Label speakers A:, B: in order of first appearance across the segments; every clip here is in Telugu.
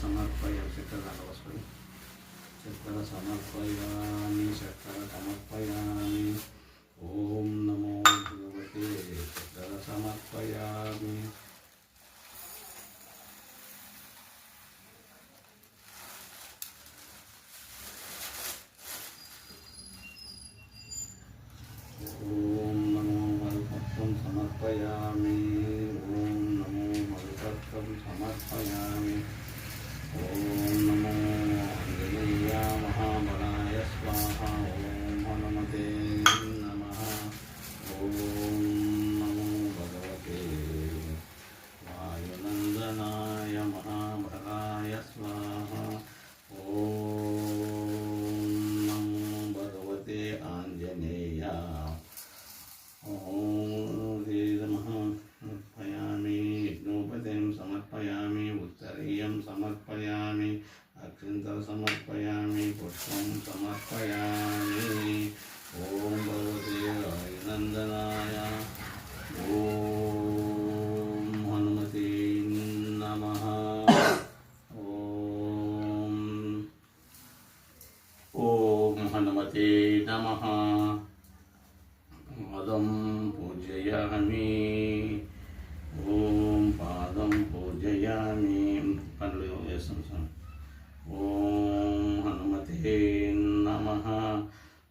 A: సమర్పయామి. చక్కెర వస్తుంది. చక్కెర సమర్పయామి. చక్కెర సమర్పయామి. ఓం నమో భగవతే. చక్కెర సమర్పయామి. ఓం నమో మధుపత్రం సమర్పయామి. ఓం నమో మధుపత్రం సమర్పయామి. ఓం నమో ఆంజనేయ మహాబలాయ స్వాహ. ఓం హనుమతే నమః. ఓం నమో భగవతే వాయునందనాయ మహాబలాయ స్వాహ. ఓం నమో భగవతే ఆంజనేయ. ఓం సమర్పయామి. యజ్ఞోపదేం సమర్పయామి. ఉత్తరీయం సమర్పయామి. అక్షింతలు సమర్పయామి. పుష్పం సమర్పయామి. ఓం భగవతే వాయునందనాయ. ఓం హనుమతే నమః. ఓం హనుమతే నమః. పాదం పూజయామి. ఓం పాదం పూజయామి. పనులు వేస్తాం. ఓం హనుమతే నమః.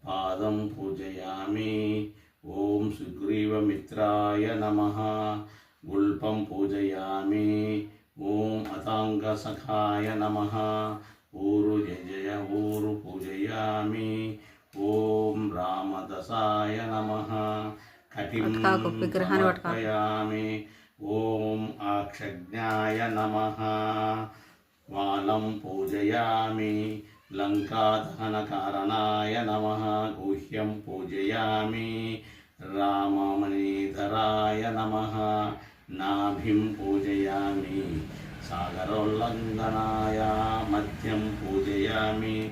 A: పాదం పూజయామి. ఓం సుగ్రీవమిత్రాయ నమః. గుల్పం పూజయామి. ఓం అతాంగసఖాయ నమః. ఊరు జయ ఊరు పూజయామి. ఓం రామదసాయ నమః. కటిం సమర్పయామి. ఓం ఆక్షజ్ఞాయ నమః. వాలం పూజయామి. లంకాదహనకారణాయ నమః. గుహ్యం పూజయామి. రామమణిధరాయ నమః. నాభిం పూజయామి. సాగరోల్లంఘనాయ. మధ్యం పూజయామి.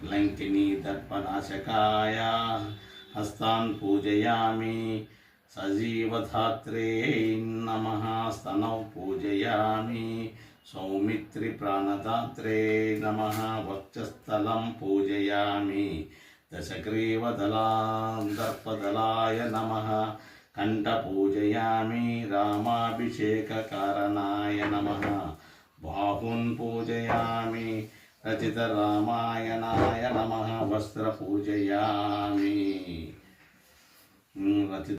A: లంకినీ దర్పనాశకాయ. హస్తాన్ పూజయామి. సజీవధాత్రే నమః. స్తనౌ పూజయామి. సౌమిత్రి ప్రాణదాత్రే నమః. వక్షస్థలం పూజయామి. దశగ్రీవదలాయ నమః. కంఠ పూజయామి. రామాభిషేకకారణాయ నమః. బాహున్ పూజయామి. రచిత రామాయణాయ నమః. వస్త్ర పూజయామి. రచిత